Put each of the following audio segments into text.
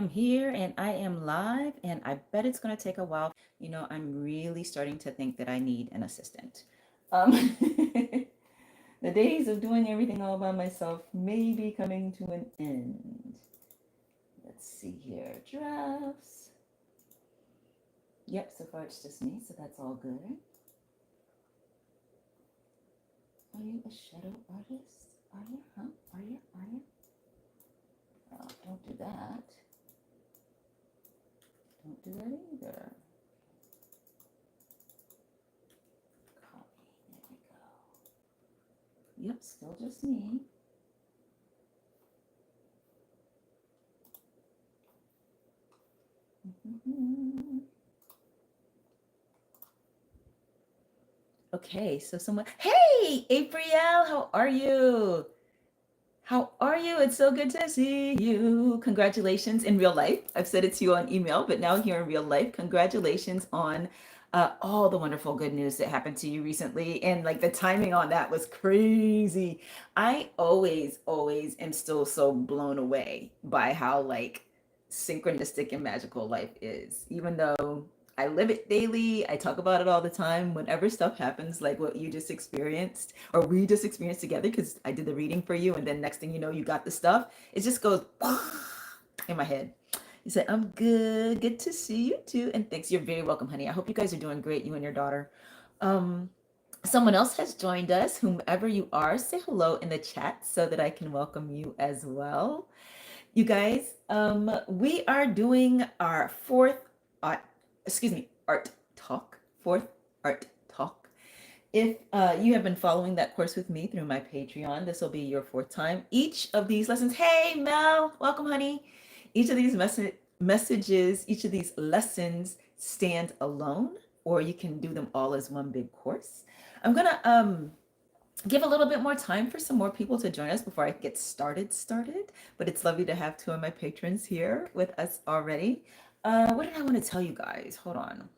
am here and I am live, and I bet it's going to take a while. I'm really starting to think that I need an assistant. Um, the days of doing everything all by myself may be coming to an end. Let's see here. Drafts. Yep, so far it's just me, so that's all good. Are you a shadow artist? Are you? Huh? Are you? Are you? Oh, don't do that. Don't do that either. Copy. There we go. Yep, still just me. Okay, so someone, hey, April, how are you? How are you? It's so good to see you. Congratulations in real life. I've said it to you on email, but now here in real life, congratulations on all the wonderful good news that happened to you recently. And like the timing on that was crazy. I always am still so blown away by how like synchronistic and magical life is, even though I live it daily. I talk about it all the time. Whenever stuff happens, like what you just experienced, or we just experienced together, because I did the reading for you, and then next thing you know, you got the stuff. It just goes in my head. You said, I'm good. Good to see you too. And thanks. You're very welcome, honey. I hope you guys are doing great, you and your daughter. Um, Someone else has joined us. Whomever you are, say hello in the chat so that I can welcome you as well. You guys, we are doing our art talk, fourth art talk. If you have been following that course with me through my Patreon, this will be your fourth time. Each of these lessons, hey Mel, welcome honey. Each of these messages, each of these lessons stand alone, or you can do them all as one big course. I'm gonna give a little bit more time for some more people to join us before I get started. But it's lovely to have two of my patrons here with us already. What did I want to tell you guys? Hold on.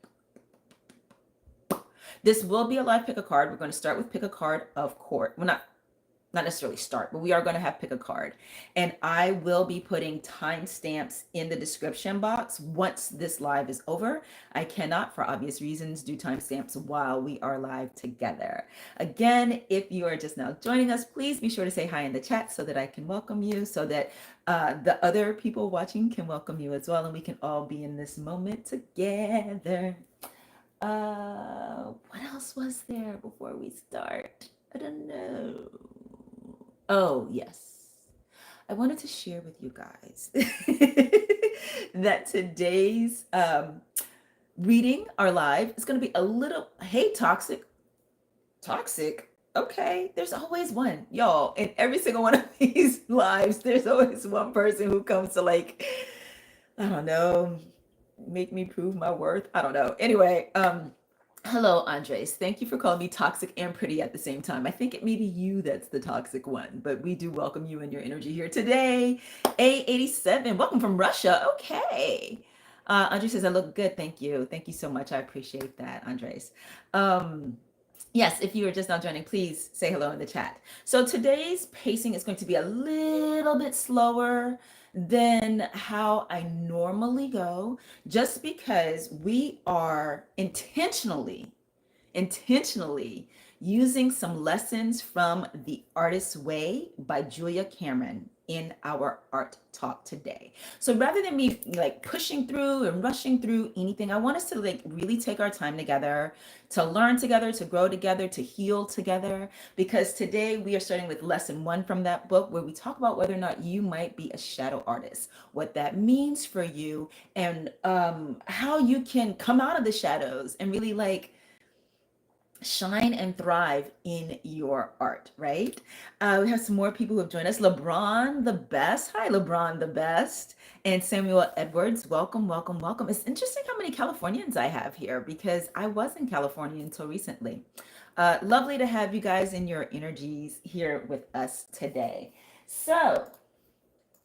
This will be a live pick a card. We're going to start with pick a card of course. Well, not necessarily start, but we are going to have pick a card. And I will be putting timestamps in the description box once this live is over. I cannot, for obvious reasons, do timestamps while we are live together. Again, if you are just now joining us, please be sure to say hi in the chat so that I can welcome you, so that the other people watching can welcome you as well, and we can all be in this moment together. What else was there before we start? I don't know. Oh, yes. I wanted to share with you guys that today's reading, our live, is going to be a little, hey, toxic. Okay, there's always one, y'all. In every single one of these lives, there's always one person who comes to like, I don't know, make me prove my worth. I don't know. Anyway, hello, Andres. Thank you for calling me toxic and pretty at the same time. I think it may be you that's the toxic one, but we do welcome you and your energy here today. A87, welcome from Russia. Okay. Andres says, I look good. Thank you. Thank you so much. I appreciate that, Andres. Yes, if you are just now joining, please say hello in the chat. So today's pacing is going to be a little bit slower than how I normally go, just because we are intentionally using some lessons from The Artist's Way by Julia Cameron in our art talk today. So rather than me like pushing through and rushing through anything, I want us to like really take our time together, to learn together, to grow together, to heal together, because today we are starting with lesson 1 from that book, where we talk about whether or not you might be a shadow artist, what that means for you, and how you can come out of the shadows and really like shine and thrive in your art, right? We have some more people who have joined us. LeBron the Best. Hi, LeBron the Best. And Samuel Edwards. Welcome, welcome, welcome. It's interesting how many Californians I have here, because I was in California until recently. Lovely to have you guys in your energies here with us today. So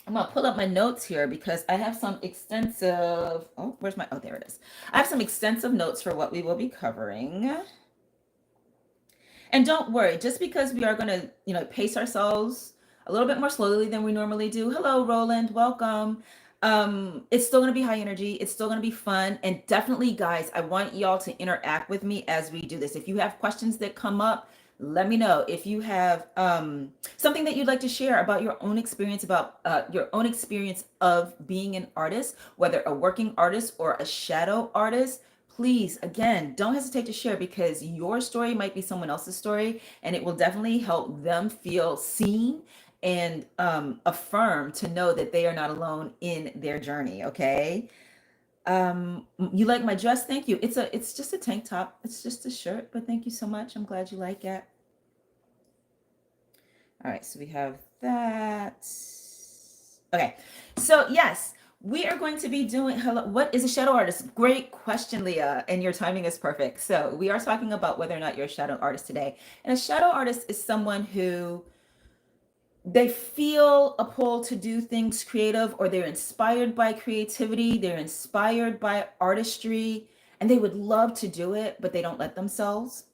I'm gonna pull up my notes here because I have some extensive, oh, there it is. I have some extensive notes for what we will be covering. And don't worry, just because we are going to, pace ourselves a little bit more slowly than we normally do. Hello, Roland. Welcome. It's still going to be high energy, it's still going to be fun, and definitely guys, I want y'all to interact with me as we do this. If you have questions that come up, let me know. If you have something that you'd like to share about your own experience, about your own experience of being an artist, whether a working artist or a shadow artist, please, again, don't hesitate to share, because your story might be someone else's story, and it will definitely help them feel seen and affirm to know that they are not alone in their journey. Okay. You like my dress? Thank you. It's just a tank top. It's just a shirt, but thank you so much. I'm glad you like it. All right, so we have that. Okay, so yes, we are going to be doing, hello, what is a shadow artist? Great question, Leah, and your timing is perfect. So we are talking about whether or not you're a shadow artist today. And a shadow artist is someone who they feel a pull to do things creative, or they're inspired by creativity, they're inspired by artistry, and they would love to do it, but they don't let themselves.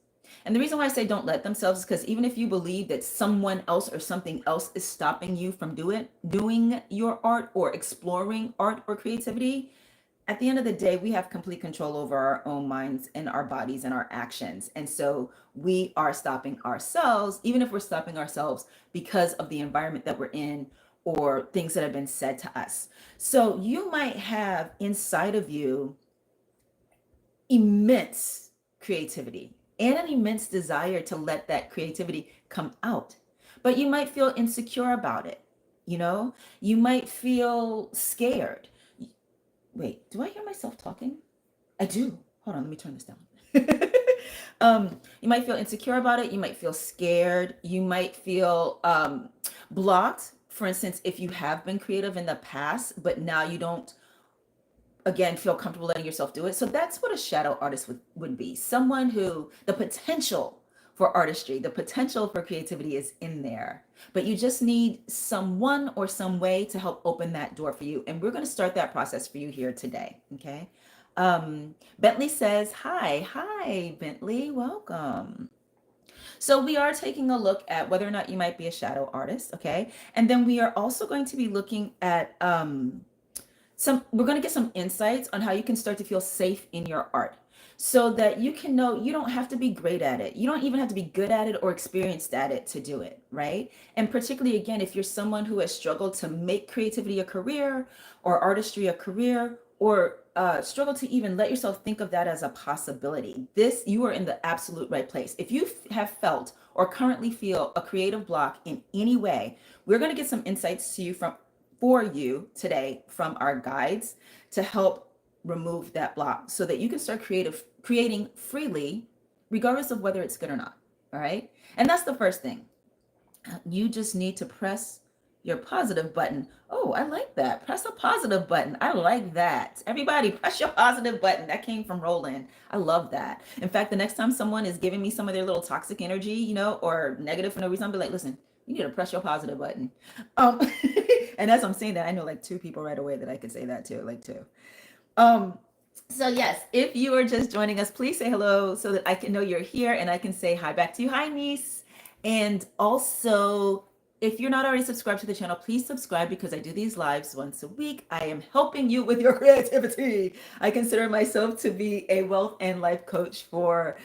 And the reason why I say don't let themselves is because even if you believe that someone else or something else is stopping you from doing your art or exploring art or creativity, at the end of the day, we have complete control over our own minds and our bodies and our actions. And so we are stopping ourselves, even if we're stopping ourselves because of the environment that we're in or things that have been said to us. So you might have inside of you immense creativity and an immense desire to let that creativity come out. But you might feel insecure about it. You know, you might feel scared. Wait, do I hear myself talking? I do. Hold on, let me turn this down. You might feel insecure about it. You might feel scared. You might feel blocked. For instance, if you have been creative in the past, but now you don't, again, feel comfortable letting yourself do it. So that's what a shadow artist would be. Someone who the potential for artistry, the potential for creativity is in there, but you just need someone or some way to help open that door for you. And we're going to start that process for you here today. Okay. Bentley says, hi, Bentley, welcome. So we are taking a look at whether or not you might be a shadow artist. Okay. And then we are also going to be looking at, we're going to get some insights on how you can start to feel safe in your art, so that you can know you don't have to be great at it. You don't even have to be good at it or experienced at it to do it, right? And particularly, again, if you're someone who has struggled to make creativity a career or artistry a career, or struggle to even let yourself think of that as a possibility, you are in the absolute right place. If you have felt or currently feel a creative block in any way, we're going to get some insights to you for you today from our guides to help remove that block, so that you can start creating freely, regardless of whether it's good or not. All right. And that's the first thing. You just need to press your positive button. Oh, I like that. Press a positive button. I like that. Everybody, press your positive button. That came from Roland. I love that. In fact, the next time someone is giving me some of their little toxic energy, or negative for no reason, I'll be like, listen, you need to press your positive button. Um, and as I'm saying that, I know like two people right away that I could say that to, like two. Um, so yes, if you are just joining us, please say hello so that I can know you're here and I can say hi back to you. Hi, niece. And also, if you're not already subscribed to the channel, please subscribe, because I do these lives once a week. I am helping you with your creativity. I consider myself to be a wealth and life coach for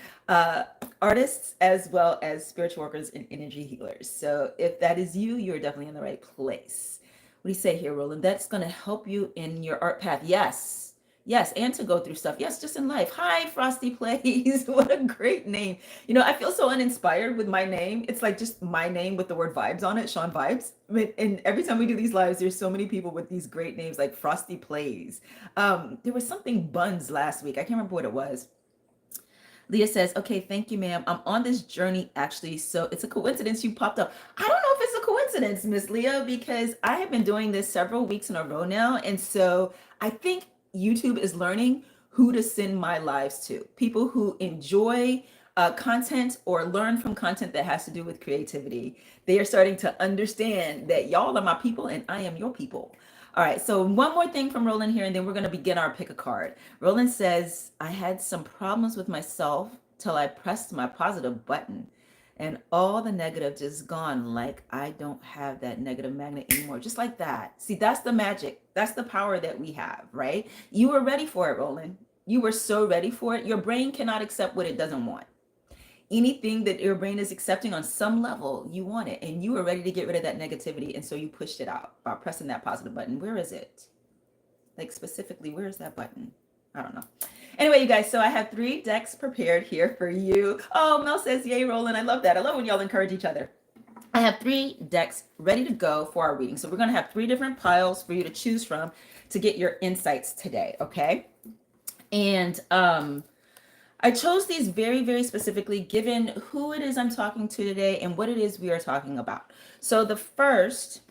artists as well as spiritual workers and energy healers. So if that is you, you're definitely in the right place. What do you say here, Roland? That's going to help you in your art path. Yes. Yes, and to go through stuff. Yes, just in life. Hi, Frosty Plays. What a great name. I feel so uninspired with my name. It's like just my name with the word vibes on it, shon.vibes. And every time we do these lives, there's so many people with these great names like Frosty Plays. There was something Buns last week. I can't remember what it was. Leah says, okay, thank you, ma'am. I'm on this journey actually. So it's a coincidence you popped up. I don't know if it's a coincidence, Miss Leah, because I have been doing this several weeks in a row now. And so I think YouTube is learning who to send my lives to. People who enjoy content or learn from content that has to do with creativity. They are starting to understand that y'all are my people and I am your people. All right, so one more thing from Roland here, and then we're going to begin our pick a card. Roland says, I had some problems with myself till I pressed my positive button, and all the negative just gone. Like, I don't have that negative magnet anymore. Just like that. See, that's the magic. That's the power that we have, right? You were ready for it, Roland. You were so ready for it. Your brain cannot accept what it doesn't want. Anything that your brain is accepting on some level, you want it. And you were ready to get rid of that negativity. And so you pushed it out by pressing that positive button. Where is it? Like, specifically, where is that button? I don't know. Anyway, you guys, so I have 3 decks prepared here for you. Oh, Mel says, yay, Roland. I love that. I love when y'all encourage each other. I have 3 decks ready to go for our reading. So we're going to have 3 different piles for you to choose from to get your insights today, okay? And I chose these very, very specifically given who it is I'm talking to today and what it is we are talking about. So the first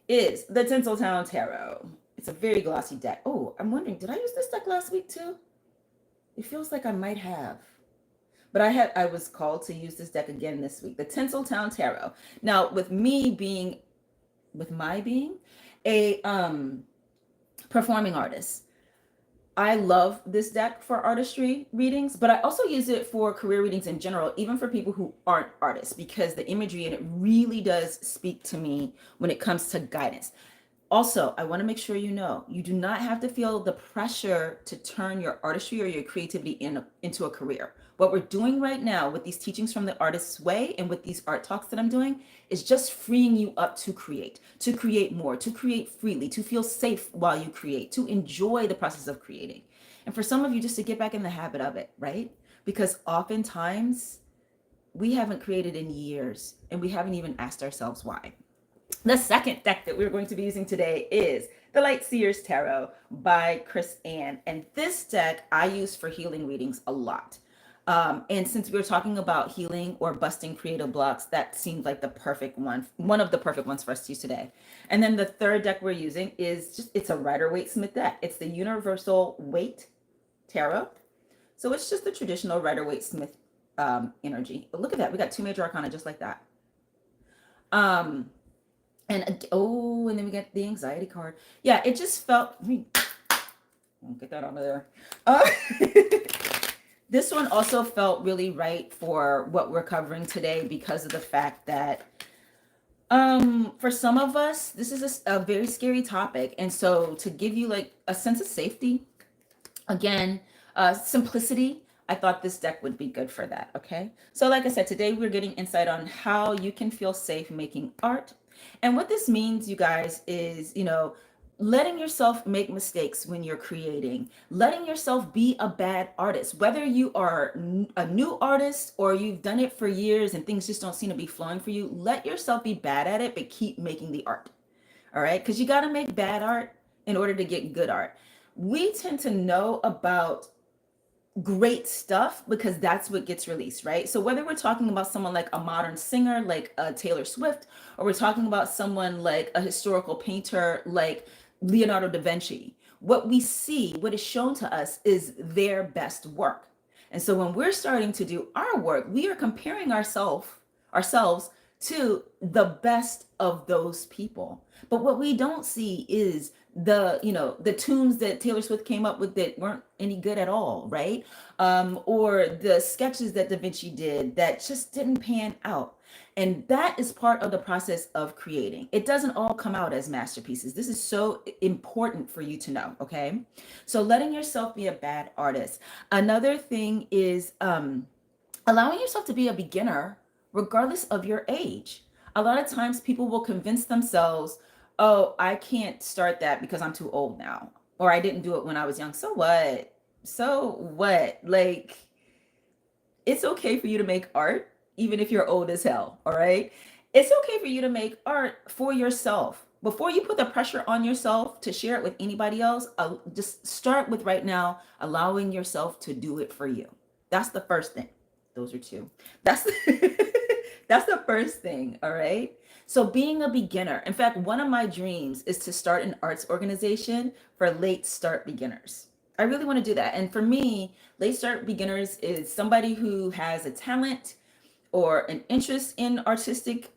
is the Tinseltown Tarot. It's a very glossy deck. Oh, I'm wondering, did I use this deck last week too? It feels like I might have. But I was called to use this deck again this week. The Tinseltown Tarot. Now, with my being a performing artist, I love this deck for artistry readings, but I also use it for career readings in general, even for people who aren't artists, because the imagery in it really does speak to me when it comes to guidance. Also, I want to make sure you know, you do not have to feel the pressure to turn your artistry or your creativity into a career. What we're doing right now with these teachings from the Artist's Way and with these art talks that I'm doing is just freeing you up to create more, to create freely, to feel safe while you create, to enjoy the process of creating. And for some of you, just to get back in the habit of it, right? Because oftentimes we haven't created in years and we haven't even asked ourselves why. The second deck that we're going to be using today is the Light Seers Tarot by Chris Ann. And this deck I use for healing readings a lot. And since we were talking about healing or busting creative blocks, that seemed like the perfect one of the perfect ones for us to use today. And then the third deck we're using is it's a Rider-Waite-Smith deck. It's the Universal Weight Tarot. So it's just the traditional Rider-Waite-Smith energy. But look at that. We got 2 major arcana just like that. And then we get the anxiety card. Yeah, it just felt, I'll get that out of there. This one also felt really right for what we're covering today because of the fact that for some of us, this is a very scary topic. And so to give you like a sense of safety, again, simplicity, I thought this deck would be good for that, okay? So like I said, today we're getting insight on how you can feel safe making art. And what this means, you guys, is, letting yourself make mistakes when you're creating, letting yourself be a bad artist, whether you are a new artist or you've done it for years and things just don't seem to be flowing for you. Let yourself be bad at it, but keep making the art. All right? Because you got to make bad art in order to get good art. We tend to know about great stuff because that's what gets released, right? So whether we're talking about someone like a modern singer like Taylor Swift, or we're talking about someone like a historical painter like Leonardo da Vinci, what we see, what is shown to us is their best work. And so when we're starting to do our work, we are comparing ourselves to the best of those people. But what we don't see is the tunes that Taylor Swift came up with that weren't any good at all, right? Or the sketches that Da Vinci did that just didn't pan out. And that is part of the process of creating. It doesn't all come out as masterpieces. This is so important for you to know, okay? So letting yourself be a bad artist. Another thing is allowing yourself to be a beginner regardless of your age. A lot of times people will convince themselves, oh, I can't start that because I'm too old now, or I didn't do it when I was young. So what? Like, it's okay for you to make art even if you're old as hell, all right? It's okay for you to make art for yourself. Before you put the pressure on yourself to share it with anybody else, just start with right now allowing yourself to do it for you. That's the first thing. Those are 2. That's that's the first thing, all right? So being a beginner, in fact, one of my dreams is to start an arts organization for late start beginners. I really want to do that. And for me, late start beginners is somebody who has a talent or an interest in artistic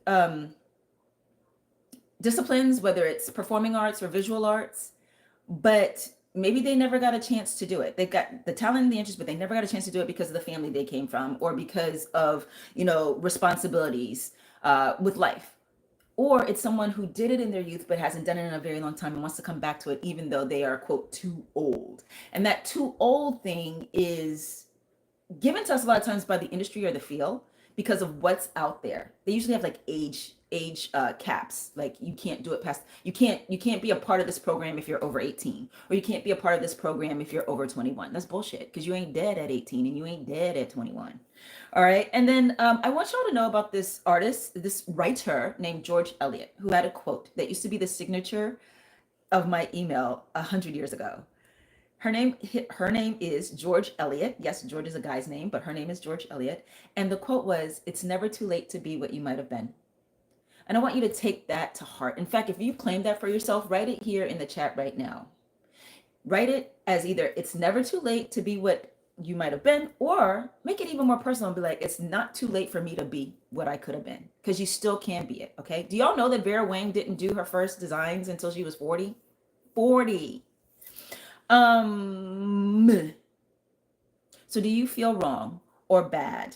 disciplines, whether it's performing arts or visual arts, but maybe they never got a chance to do it. They got the talent and the interest, but they never got a chance to do it because of the family they came from, or because of, responsibilities with life. Or it's someone who did it in their youth but hasn't done it in a very long time and wants to come back to it even though they are, quote, too old. And that too old thing is given to us a lot of times by the industry or the field because of what's out there. They usually have like age caps. Like you can't do it past, you can't be a part of this program if you're over 18, or you can't be a part of this program if you're over 21. That's bullshit, because you ain't dead at 18 and you ain't dead at 21. All right. And then I want y'all to know about this artist, this writer named George Eliot, who had a quote that used to be the signature of my email 100 years ago. Her name is George Eliot. Yes, George is a guy's name, but her name is George Eliot. And the quote was, "It's never too late to be what you might have been." And I want you to take that to heart. In fact, if you claim that for yourself, write it here in the chat right now. Write it as either "it's never too late to be what you might have been," or make it even more personal and be like, "It's not too late for me to be what I could have been," because you still can be it. Okay. Do y'all know that Vera Wang didn't do her first designs until she was 40? 40. So do you feel wrong or bad?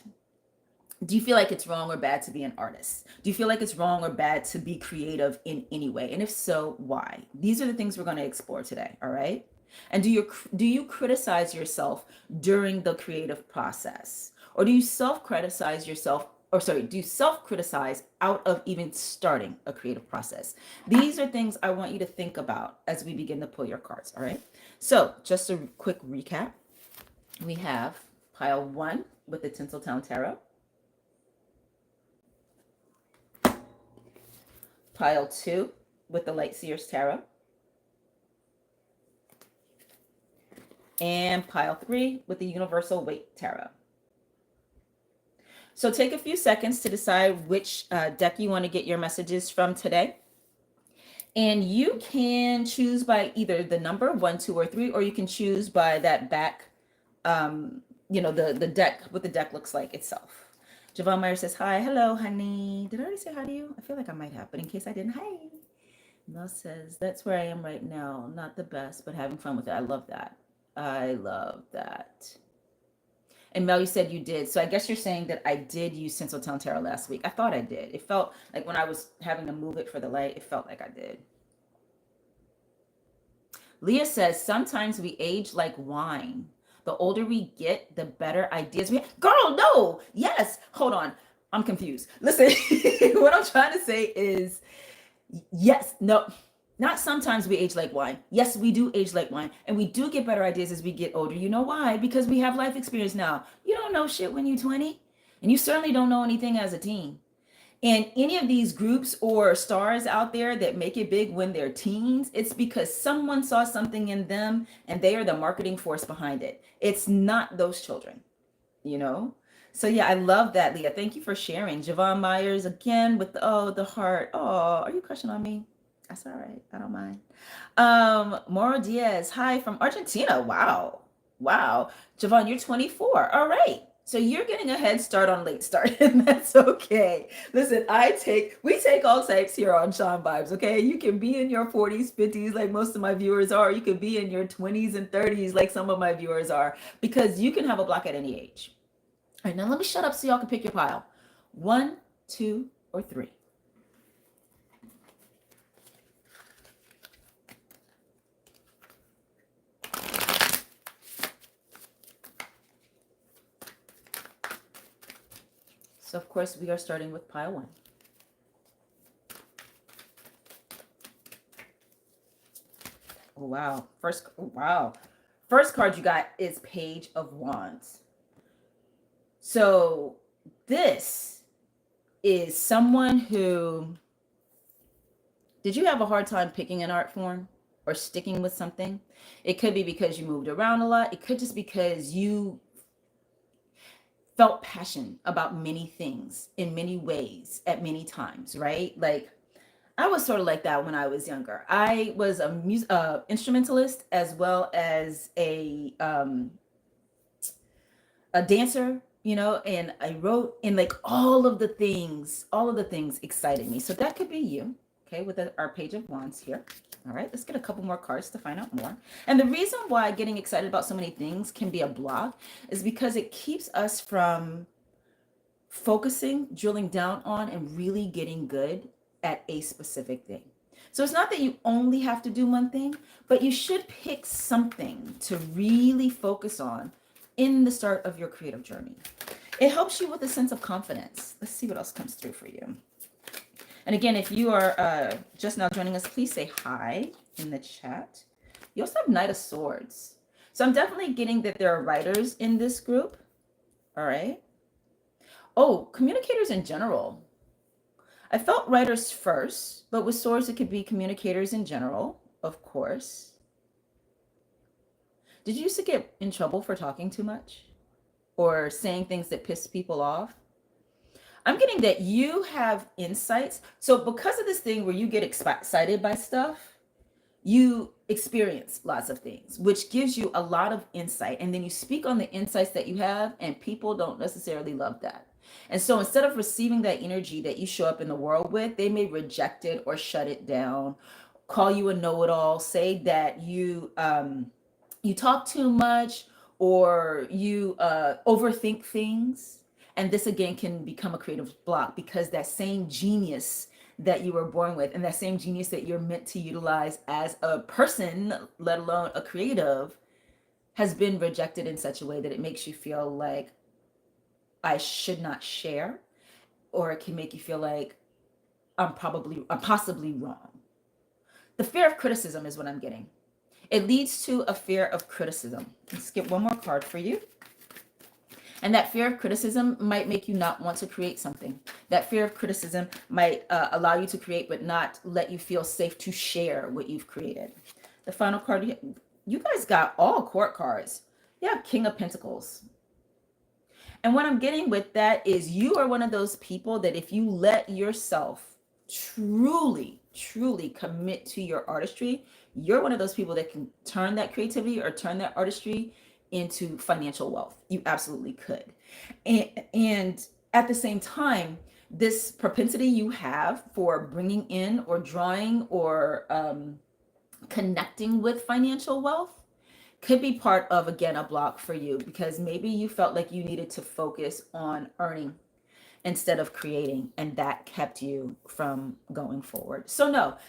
Do you feel like it's wrong or bad to be an artist? Do you feel like it's wrong or bad to be creative in any way? And if so, why? These are the things we're going to explore today, all right? And do you criticize yourself during the creative process? Or do you self-criticize yourself, or sorry, do you self-criticize out of even starting a creative process? These are things I want you to think about as we begin to pull your cards, all right? So just a quick recap. We have pile 1 with the Tinseltown Tarot, pile 2 with the Light Seers Tarot, and pile 3 with the Universal Weight Tarot. So take a few seconds to decide which deck you want to get your messages from today. And you can choose by either the number 1, 2, or 3, or you can choose by that back, the deck, what the deck looks like itself. Javon Meyer says, "Hi, hello, honey." Did I already say hi to you? I feel like I might have, but in case I didn't, hi. Mel says, "That's where I am right now. Not the best, but having fun with it." I love that. I love that. And Mel, you said you did. So I guess you're saying that I did use Tinseltown Tarot last week. I thought I did. It felt like when I was having to move it for the light, it felt like I did. Leah says, "Sometimes we age like wine. The older we get, the better ideas we have." Girl, no. Yes. Hold on. I'm confused. Listen, what I'm trying to say is, yes, no, not sometimes we age like wine. Yes, we do age like wine. And we do get better ideas as we get older. You know why? Because we have life experience now. You don't know shit when you're 20. And you certainly don't know anything as a teen. And any of these groups or stars out there that make it big when they're teens, it's because someone saw something in them and they are the marketing force behind it. It's not those children, you know? So yeah, I love that, Leah. Thank you for sharing. Javon Myers again with the heart. Oh, are you crushing on me? That's all right. I don't mind. Mauro Diaz, hi from Argentina. Wow. Wow. Javon, you're 24. All right. So you're getting a head start on late start, and that's okay. Listen, we take all types here on shon.vibes, okay? You can be in your 40s, 50s like most of my viewers are. You could be in your 20s and 30s like some of my viewers are, because you can have a block at any age. All right, now let me shut up so y'all can pick your pile. 1, 2, or 3. So of course we are starting with pile 1. Oh wow. First card you got is Page of Wands. So this is someone who, did you have a hard time picking an art form or sticking with something? It could be because you moved around a lot. It could just because you felt passion about many things in many ways at many times, right? Like I was sort of like that when I was younger. I was a instrumentalist as well as a dancer, and I wrote, and like all of the things excited me. So that could be you, okay, with our Page of Wands here. All right, let's get a couple more cards to find out more. And the reason why getting excited about so many things can be a block is because it keeps us from focusing, drilling down on, and really getting good at a specific thing. So it's not that you only have to do one thing, but you should pick something to really focus on in the start of your creative journey. It helps you with a sense of confidence. Let's see what else comes through for you. And again, if you are just now joining us, please say hi in the chat. You also have Knight of Swords. So I'm definitely getting that there are writers in this group. All right. Oh, communicators in general. I felt writers first, but with swords, it could be communicators in general, of course. Did you used to get in trouble for talking too much or saying things that piss people off? I'm getting that you have insights. So because of this thing where you get excited by stuff, you experience lots of things, which gives you a lot of insight. And then you speak on the insights that you have, and people don't necessarily love that. And so instead of receiving that energy that you show up in the world with, they may reject it or shut it down, call you a know-it-all, say that you talk too much or you overthink things. And this again can become a creative block because that same genius that you were born with and that same genius that you're meant to utilize as a person, let alone a creative, has been rejected in such a way that it makes you feel like I should not share, or it can make you feel like I'm possibly wrong. The fear of criticism is what I'm getting. It leads to a fear of criticism. Let's get one more card for you. And that fear of criticism might make you not want to create something. That fear of criticism might allow you to create, but not let you feel safe to share what you've created. The final card, you guys got all court cards. You have King of Pentacles. And what I'm getting with that is you are one of those people that if you let yourself truly, truly commit to your artistry, you're one of those people that can turn that creativity or turn that artistry into financial wealth. You absolutely could. And at the same time, this propensity you have for bringing in or drawing or connecting with financial wealth could be part of, again, a block for you because maybe you felt like you needed to focus on earning instead of creating, and that kept you from going forward. So not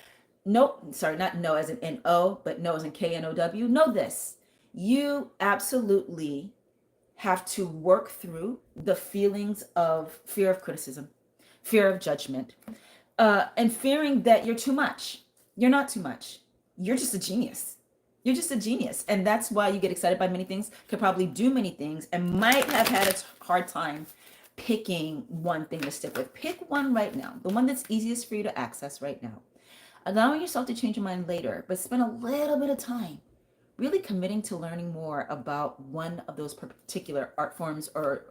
no as in N-O, but no as in K-N-O-W. Know this. You absolutely have to work through the feelings of fear of criticism, fear of judgment, and fearing that you're too much. You're not too much. You're just a genius. You're just a genius. And that's why you get excited by many things, could probably do many things, and might have had a hard time picking one thing to stick with. Pick one right now, the one that's easiest for you to access right now. Allowing yourself to change your mind later, but spend a little bit of time really committing to learning more about one of those particular art forms or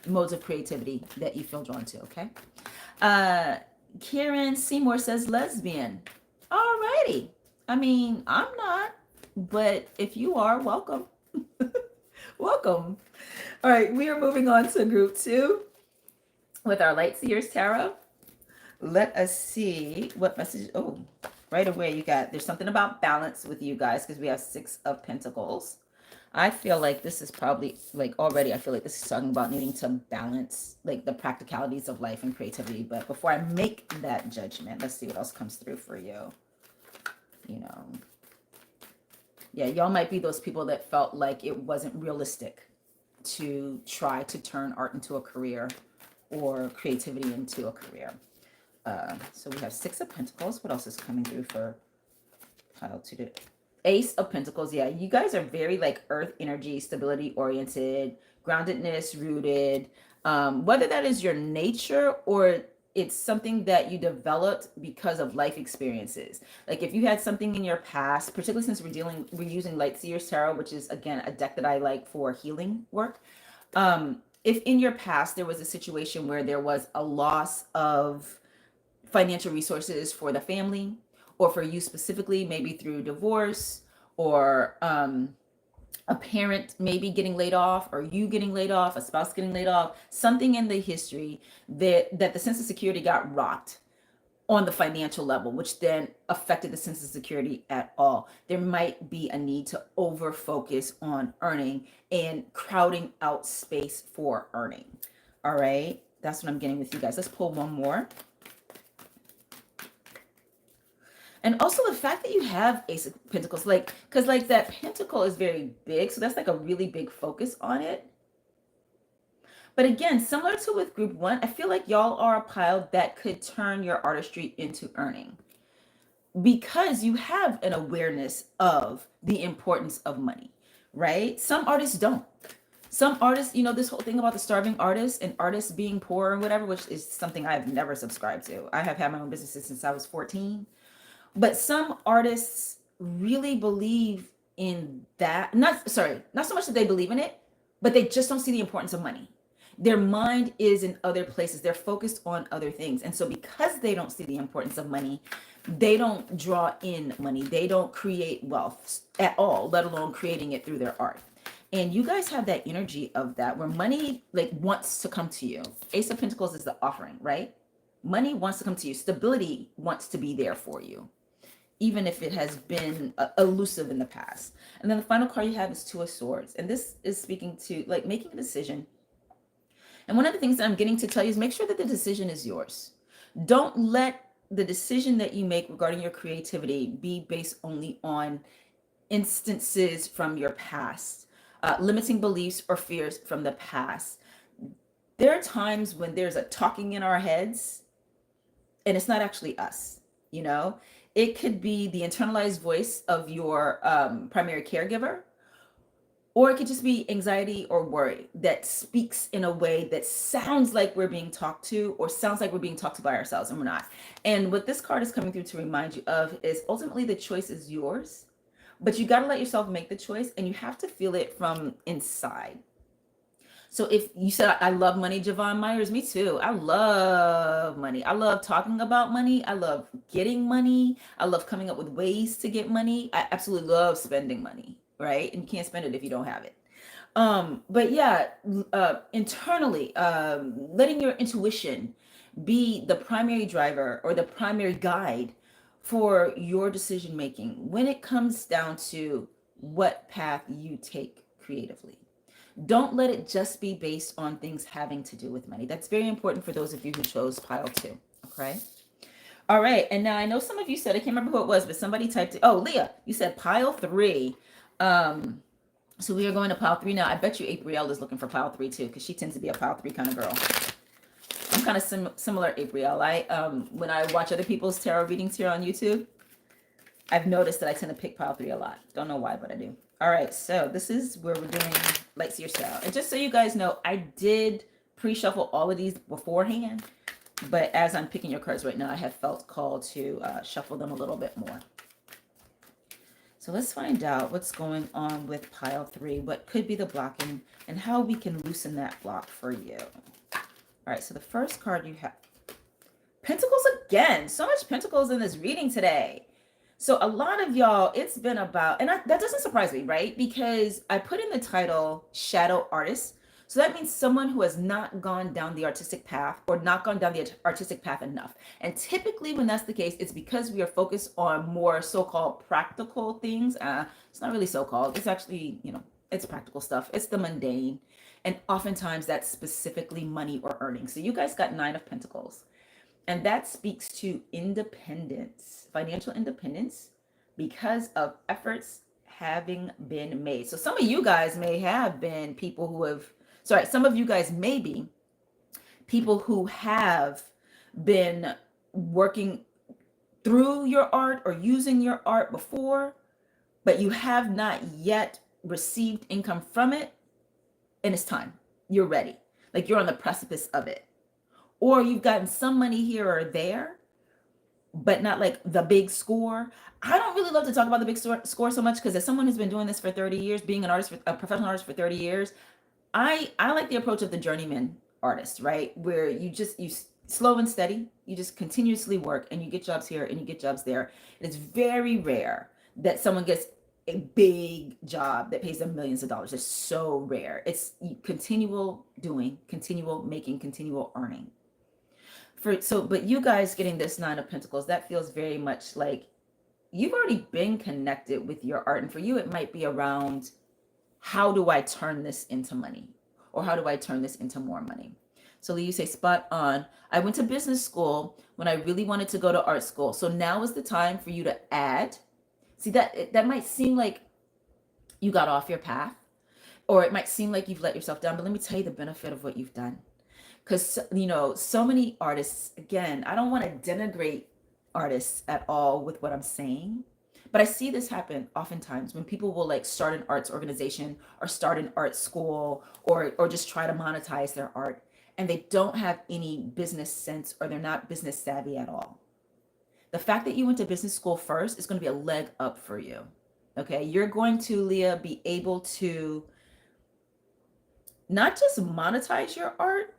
modes of creativity that you feel drawn to, okay? Karen Seymour says lesbian. Alrighty. I mean, I'm not, but if you are, welcome. Welcome. All right, we are moving on to group 2 with our Light Seers Tarot. Let us see what message. Oh, right away you got, there's something about balance with you guys because we have 6 of Pentacles. I feel like this is probably like already, I feel like this is talking about needing to balance like the practicalities of life and creativity. But before I make that judgment, let's see what else comes through for you. You know, yeah, y'all might be those people that felt like it wasn't realistic to try to turn art into a career or creativity into a career. So we have 6 of Pentacles. What else is coming through for pile 2? Ace of Pentacles. Yeah, you guys are very like earth energy, stability oriented, groundedness, rooted. Whether that is your nature or it's something that you developed because of life experiences. Like if you had something in your past, particularly since we're using Light Seers Tarot, which is again a deck that I like for healing work. If in your past there was a situation where there was a loss of financial resources for the family or for you specifically, maybe through divorce or a parent maybe getting laid off or you getting laid off, a spouse getting laid off, something in the history that the sense of security got rocked. on the financial level, which then affected the sense of security at all. There might be a need to over focus on earning and crowding out space for earning. All right, that's what I'm getting with you guys. Let's pull one more. And also the fact that you have Ace of Pentacles, like, because like that pentacle is very big, so that's like a really big focus on it. But again, similar to with group one, I feel like y'all are a pile that could turn your artistry into earning, because you have an awareness of the importance of money, right? Some artists don't. Some artists, you know, this whole thing about the starving artist and artists being poor or whatever, which is something I've never subscribed to. I have had my own businesses since I was 14. But some artists really believe in that. Not so much that they believe in it, but they just don't see the importance of money. Their mind is in other places. They're focused on other things. And so because they don't see the importance of money, they don't draw in money. They don't create wealth at all, let alone creating it through their art. And you guys have that energy of that, where money like wants to come to you. Ace of Pentacles is the offering, right? Money wants to come to you. Stability wants to be there for you, even if it has been elusive in the past. And then the final card you have is Two of Swords. And this is speaking to like making a decision. And one of the things that I'm getting to tell you is make sure that the decision is yours. Don't let the decision that you make regarding your creativity be based only on instances from your past, limiting beliefs or fears from the past. There are times when there's a talking in our heads and it's not actually us, you know? It could be the internalized voice of your primary caregiver, or it could just be anxiety or worry that speaks in a way that sounds like we're being talked to, or sounds like we're being talked to by ourselves, and we're not. And what this card is coming through to remind you of is ultimately the choice is yours, but you got to let yourself make the choice, and you have to feel it from inside. So if you said, I love money, Javon Myers, me too. I love money. I love talking about money. I love getting money. I love coming up with ways to get money. I absolutely love spending money, right? And you can't spend it if you don't have it. But yeah, internally, letting your intuition be the primary driver or the primary guide for your decision making when it comes down to what path you take creatively. Don't let it just be based on things having to do with money. That's very important for those of you who chose pile 2. Okay. All right. And now I know some of you said, I can't remember who it was, but somebody typed it. Oh, Leah, you said pile 3. So we are going to pile 3 now. I bet you April is looking for pile 3 too, because she tends to be a pile 3 kind of girl. I'm kind of similar, April. When I watch other people's tarot readings here on YouTube, I've noticed that I tend to pick pile 3 a lot. Don't know why, but I do. All right, so this is where we're doing Lightseer style. And just so you guys know, I did pre-shuffle all of these beforehand, but as I'm picking your cards right now, I have felt called to shuffle them a little bit more. So let's find out what's going on with pile 3, what could be the blocking, and how we can loosen that block for you. All right, so the first card you have, Pentacles again. So much Pentacles in this reading today. So a lot of y'all, it's been about, and that doesn't surprise me, right? Because I put in the title Shadow Artist. So that means someone who has not gone down the artistic path or not gone down the artistic path enough. And typically when that's the case, it's because we are focused on more so-called practical things. It's not really so-called. It's actually, you know, it's practical stuff. It's the mundane. And oftentimes that's specifically money or earnings. So you guys got 9 of Pentacles. And that speaks to independence, financial independence, because of efforts having been made. So some of you guys may have been people who have, some of you guys may be people who have been working through your art or using your art before, but you have not yet received income from it. And it's time. You're ready. Like you're on the precipice of it. Or you've gotten some money here or there, but not like the big score. I don't really love to talk about the big score so much, because as someone who's been doing this for 30 years, being an artist, a professional artist for 30 years, I like the approach of the journeyman artist, right? Where you slow and steady, you just continuously work and you get jobs here and you get jobs there. It's very rare that someone gets a big job that pays them millions of dollars. It's so rare. It's continual doing, continual making, continual earning. But you guys getting this Nine of Pentacles, that feels very much like you've already been connected with your art. And for you, it might be around, how do I turn this into money? Or how do I turn this into more money? So Lee, you say spot on. I went to business school when I really wanted to go to art school. So now is the time for you to add. See, that might seem like you got off your path, or it might seem like you've let yourself down, but let me tell you the benefit of what you've done. Because, so many artists, again, I don't want to denigrate artists at all with what I'm saying, but I see this happen oftentimes when people will like start an arts organization or start an art school, or just try to monetize their art, and they don't have any business sense, or they're not business savvy at all. The fact that you went to business school first is going to be a leg up for you. Okay, you're going to, Leah, be able to not just monetize your art,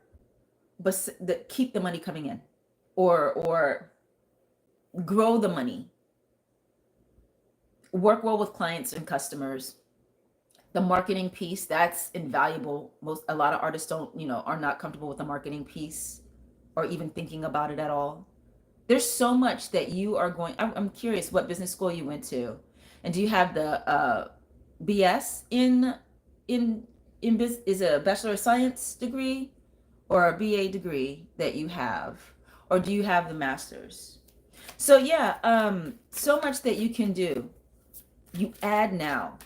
but keep the money coming in, or grow the money, work well with clients and customers. The marketing piece, that's invaluable. A lot of artists don't, are not comfortable with the marketing piece, or even thinking about it at all. There's so much that you are going. I'm curious what business school you went to, and do you have the BS in business? Is it a Bachelor of Science degree or a BA degree that you have, or do you have the master's? So yeah, so much that you can do. You add now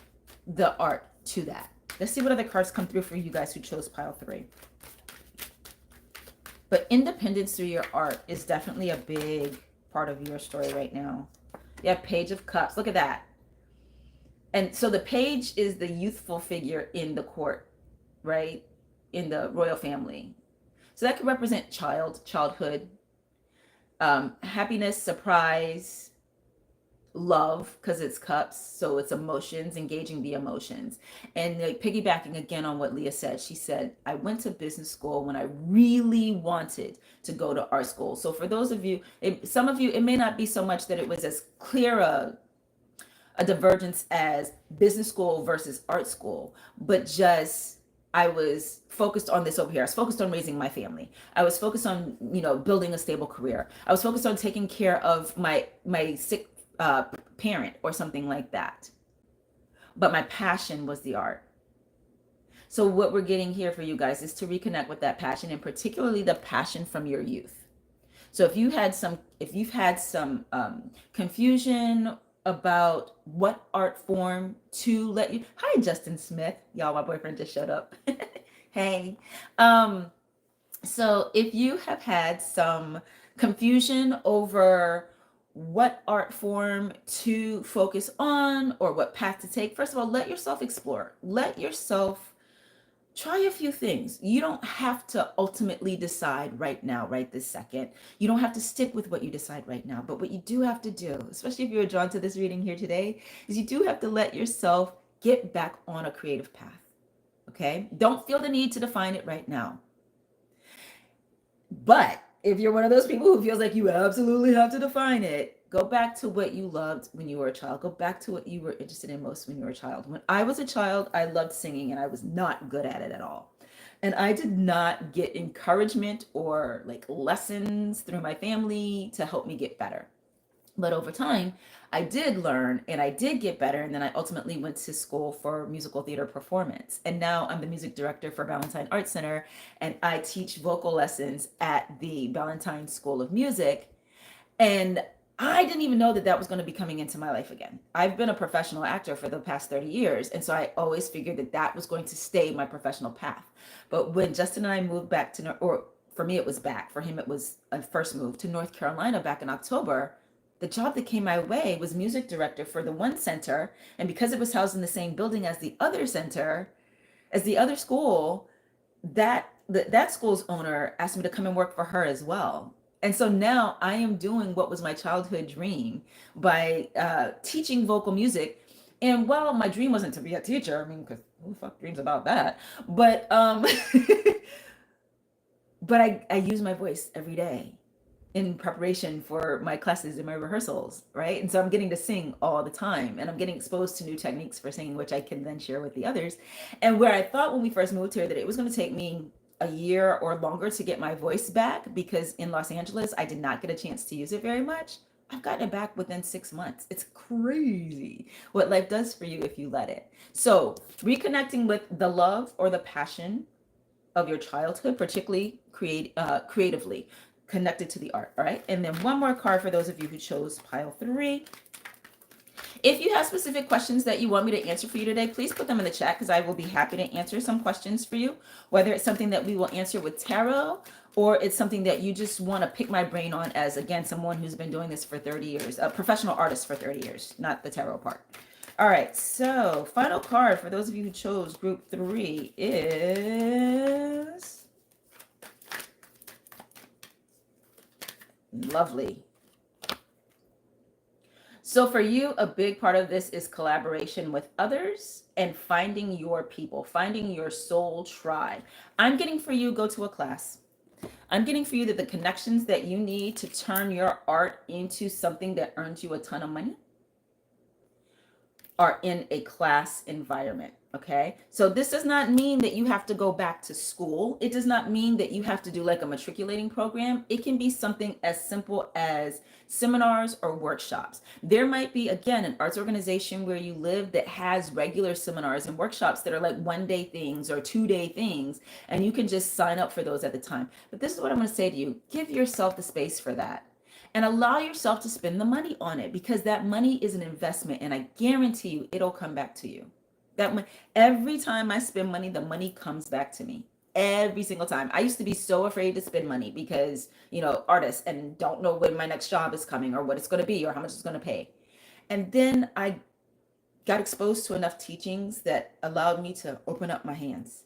the art to that. Let's see what other cards come through for you guys who chose pile 3. But independence through your art is definitely a big part of your story right now. You have Page of Cups. Look at that. And so the page is the youthful figure in the court, right? In the royal family. So that could represent childhood, happiness, surprise, love, because it's cups, so it's emotions, engaging the emotions. And like piggybacking again on what Leah said, she said, I went to business school when I really wanted to go to art school. So for those of you, some of you, it may not be so much that it was as clear a divergence as business school versus art school, but just I was focused on this over here. I was focused on raising my family. I was focused on, building a stable career. I was focused on taking care of my sick parent or something like that. But my passion was the art. So what we're getting here for you guys is to reconnect with that passion, and particularly the passion from your youth. So if you've had some confusion about what art form to let you. Hi, Justin Smith. Y'all, my boyfriend just showed up. Hey. So if you have had some confusion over what art form to focus on or what path to take, first of all, let yourself explore. Let yourself try a few things. You don't have to ultimately decide right now, right this second. You don't have to stick with what you decide right now. But what you do have to do, especially if you're drawn to this reading here today, is you do have to let yourself get back on a creative path. Okay? Don't feel the need to define it right now. But if you're one of those people who feels like you absolutely have to define it, go back to what you loved when you were a child. Go back to what you were interested in most when you were a child. When I was a child, I loved singing, and I was not good at it at all. And I did not get encouragement or like lessons through my family to help me get better. But over time, I did learn and I did get better. And then I ultimately went to school for musical theater performance. And now I'm the music director for Ballantine Art Center, and I teach vocal lessons at the Ballantine School of Music. And I didn't even know that was going to be coming into my life again. I've been a professional actor for the past 30 years. And so I always figured that was going to stay my professional path. But when Justin and I moved back to, or for me, it was back. For him, it was a first move to North Carolina back in October. The job that came my way was music director for the one center. And because it was housed in the same building as the other center, as the other school, that school's owner asked me to come and work for her as well. And so now I am doing what was my childhood dream by teaching vocal music. And while my dream wasn't to be a teacher, I mean, because who the fuck dreams about that? But but I use my voice every day in preparation for my classes and my rehearsals, right? And so I'm getting to sing all the time, and I'm getting exposed to new techniques for singing, which I can then share with the others. And where I thought when we first moved here that it was going to take me a year or longer to get my voice back because in Los Angeles, I did not get a chance to use it very much. I've gotten it back within 6 months. It's crazy what life does for you if you let it. So, reconnecting with the love or the passion of your childhood, particularly creatively connected to the art. All right. And then one more card for those of you who chose pile 3. If you have specific questions that you want me to answer for you today, please put them in the chat because I will be happy to answer some questions for you, whether it's something that we will answer with tarot or it's something that you just want to pick my brain on as, again, someone who's been doing this for 30 years, a professional artist for 30 years, not the tarot part. All right, so final card for those of you who chose group 3 is lovely. So for you, a big part of this is collaboration with others and finding your people, finding your soul tribe. I'm getting for you, go to a class. I'm getting for you that the connections that you need to turn your art into something that earns you a ton of money are in a class environment. Okay. So this does not mean that you have to go back to school. It does not mean that you have to do like a matriculating program. It can be something as simple as seminars or workshops. There might be, again, an arts organization where you live that has regular seminars and workshops that are like 1-day things or 2-day things, and you can just sign up for those at the time. But this is what I'm going to say to you. Give yourself the space for that. And allow yourself to spend the money on it because that money is an investment, and I guarantee you it'll come back to you. Every time I spend money, the money comes back to me. Every single time. I used to be so afraid to spend money because, artists and don't know when my next job is coming or what it's going to be or how much it's going to pay. And then I got exposed to enough teachings that allowed me to open up my hands.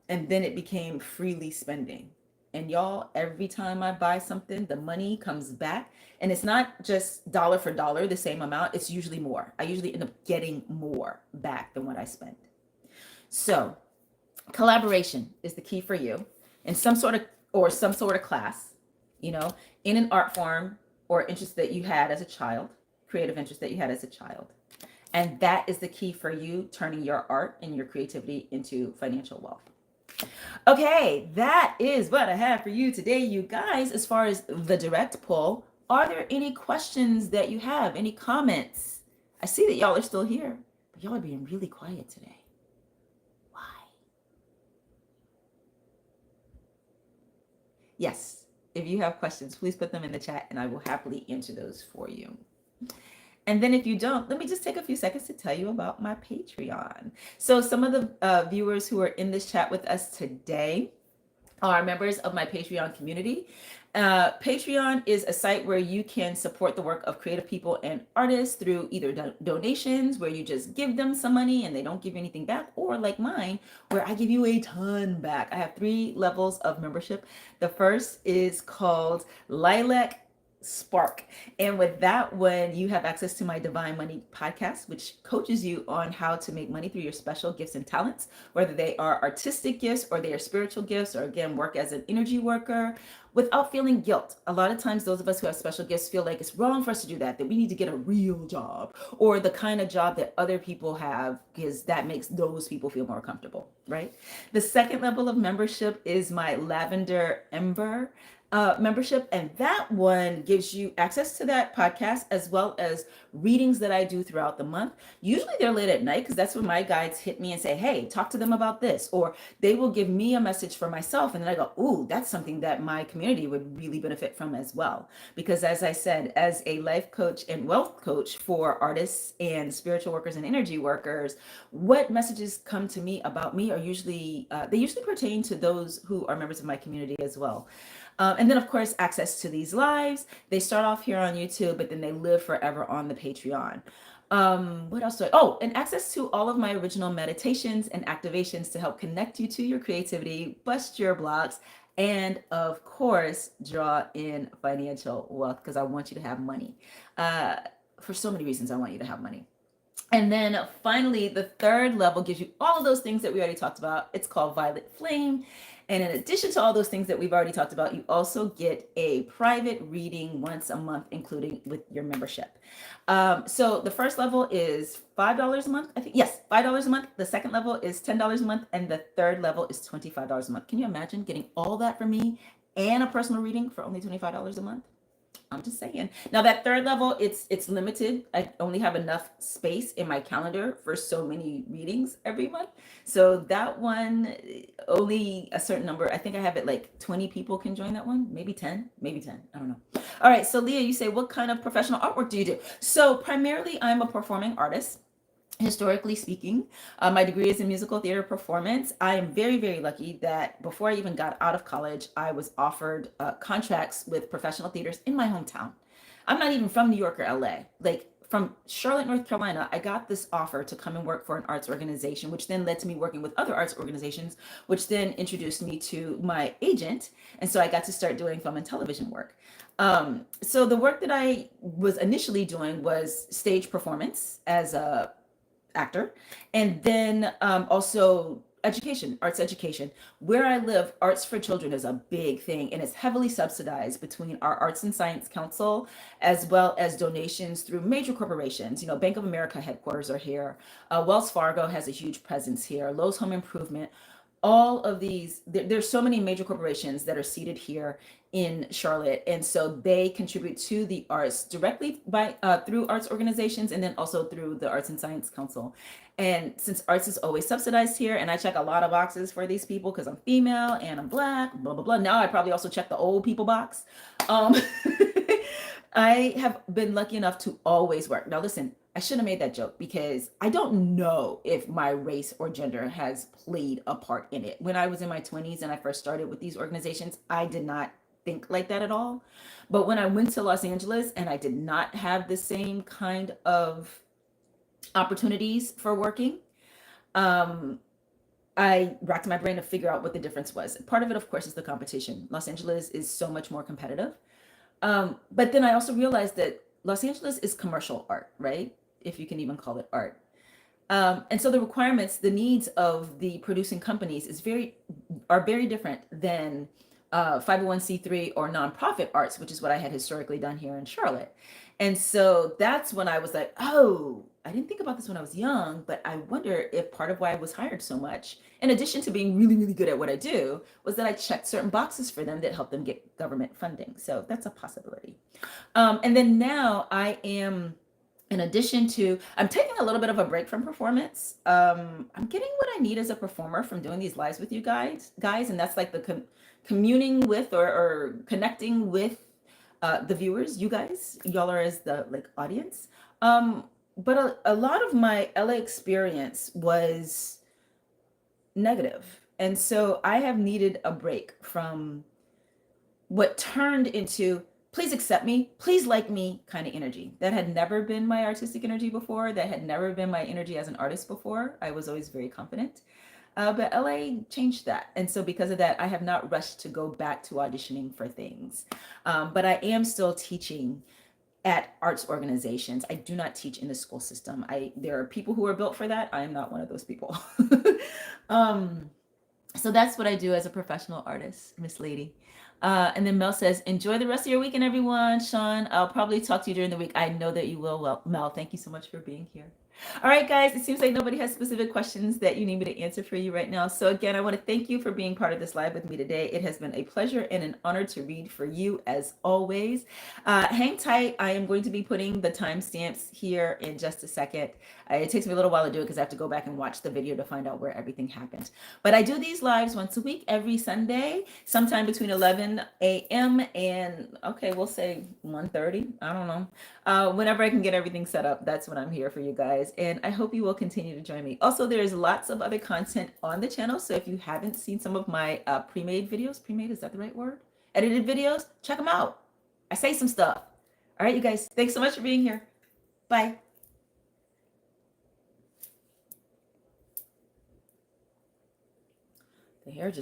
And then it became freely spending. And y'all, every time I buy something, the money comes back. And it's not just dollar for dollar, the same amount. It's usually more. I usually end up getting more back than what I spend. So collaboration is the key for you in some sort of class, in an art form or interest that you had as a child, creative interest that you had as a child. And that is the key for you turning your art and your creativity into financial wealth. Okay, that is what I have for you today, you guys. As far as the direct pull, are there any questions that you have? Any comments? I see that y'all are still here, but y'all are being really quiet today. Why? Yes, if you have questions, please put them in the chat and I will happily answer those for you. And then if you don't, let me just take a few seconds to tell you about my Patreon. So some of the viewers who are in this chat with us today are members of my Patreon community. Patreon is a site where you can support the work of creative people and artists through either donations, where you just give them some money and they don't give you anything back, or like mine, where I give you a ton back. I have 3 levels of membership. The first is called Lilac Spark. And with that one, you have access to my Divine Money podcast, which coaches you on how to make money through your special gifts and talents, whether they are artistic gifts or they are spiritual gifts, or again, work as an energy worker without feeling guilt. A lot of times, those of us who have special gifts feel like it's wrong for us to do that we need to get a real job or the kind of job that other people have because that makes those people feel more comfortable, right? The second level of membership is my Lavender Ember membership, and that one gives you access to that podcast as well as readings that I do throughout the month. Usually they're late at night because that's when my guides hit me and say, hey, talk to them about this, or they will give me a message for myself, and then I go, ooh, that's something that my community would really benefit from as well. Because as I said, as a life coach and wealth coach for artists and spiritual workers and energy workers, what messages come to me about me are usually they usually pertain to those who are members of my community as well. And then, of course, access to these lives. They start off here on YouTube, but then they live forever on the Patreon. What else? And access to all of my original meditations and activations to help connect you to your creativity, bust your blocks, and of course, draw in financial wealth because I want you to have money. For so many reasons, I want you to have money. And then finally, the third level gives you all of those things that we already talked about. It's called Violet Flame. And in addition to all those things that we've already talked about, you also get a private reading once a month, including with your membership. So the first level is $5 a month. I think, yes, $5 a month. The second level is $10 a month. And the third level is $25 a month. Can you imagine getting all that from me and a personal reading for only $25 a month? I'm just saying. Now that third level, it's limited. I only have enough space in my calendar for so many readings every month. So that one, only a certain number. I think I have it like 20 people can join that one. Maybe 10. Maybe 10. I don't know. All right. So Leah, you say, what kind of professional artwork do you do? So primarily, I'm a performing artist. Historically speaking, my degree is in musical theater performance. I am very, very lucky that before I even got out of college, I was offered contracts with professional theaters in my hometown. I'm not even from New York or LA. Like from Charlotte, North Carolina, I got this offer to come and work for an arts organization, which then led to me working with other arts organizations, which then introduced me to my agent. And so I got to start doing film and television work. So the work that I was initially doing was stage performance as a actor, and then also education, arts education. Where I live, arts for children is a big thing, and it's heavily subsidized between our Arts and Science Council as well as donations through major corporations. You know, Bank of America headquarters are here. Wells Fargo has a huge presence here. Lowe's Home Improvement. All of these, there's so many major corporations that are seated here in Charlotte, and so they contribute to the arts directly by through arts organizations, and then also through the Arts and Science Council. And since arts is always subsidized here, and I check a lot of boxes for these people because I'm female and I'm black, blah blah blah. Now I probably also check the old people box. Um, I have been lucky enough to always work. Now listen, I shouldn't have made that joke because I don't know if my race or gender has played a part in it. When I was in my 20s and I first started with these organizations, I did not think like that at all. But when I went to Los Angeles and I did not have the same kind of opportunities for working, I racked my brain to figure out what the difference was. Part of it, of course, is the competition. Los Angeles is so much more competitive. But then I also realized that Los Angeles is commercial art, right? If you can even call it art. And so the requirements, the needs of the producing companies are very different than 501c3 or nonprofit arts, which is what I had historically done here in Charlotte. And so that's when I was like, oh, I didn't think about this when I was young, but I wonder if part of why I was hired so much, in addition to being really, really good at what I do, was that I checked certain boxes for them that helped them get government funding. So that's a possibility. And then now I am, in addition to, I'm taking a little bit of a break from performance. I'm getting what I need as a performer from doing these lives with you guys, and that's like the communing with or connecting with the viewers, you guys. Y'all are as the like audience. But a lot of my LA experience was negative, and so I have needed a break from what turned into please accept me, please like me kind of energy. That had never been my artistic energy before. That had never been my energy as an artist before. I was always very confident. But LA changed that. And so because of that, I have not rushed to go back to auditioning for things. But I am still teaching at arts organizations. I do not teach in the school system. There are people who are built for that. I am not one of those people. So that's what I do as a professional artist, Miss Lady. And then Mel says, enjoy the rest of your weekend, everyone. Sean, I'll probably talk to you during the week. I know that you will. Well, Mel, thank you so much for being here. All right, guys, it seems like nobody has specific questions that you need me to answer for you right now. So again, I want to thank you for being part of this live with me today. It has been a pleasure and an honor to read for you as always. Hang tight. I am going to be putting the timestamps here in just a second. It takes me a little while to do it because I have to go back and watch the video to find out where everything happened. But I do these lives once a week, every Sunday, sometime between 11 a.m. and, okay, we'll say 1:30. I don't know. Whenever I can get everything set up, that's when I'm here for you guys. And I hope you will continue to join me. Also, there's lots of other content on the channel. So if you haven't seen some of my pre-made videos, pre-made, is that the right word? Edited videos, check them out. I say some stuff. All right, you guys, thanks so much for being here. Bye. The hair just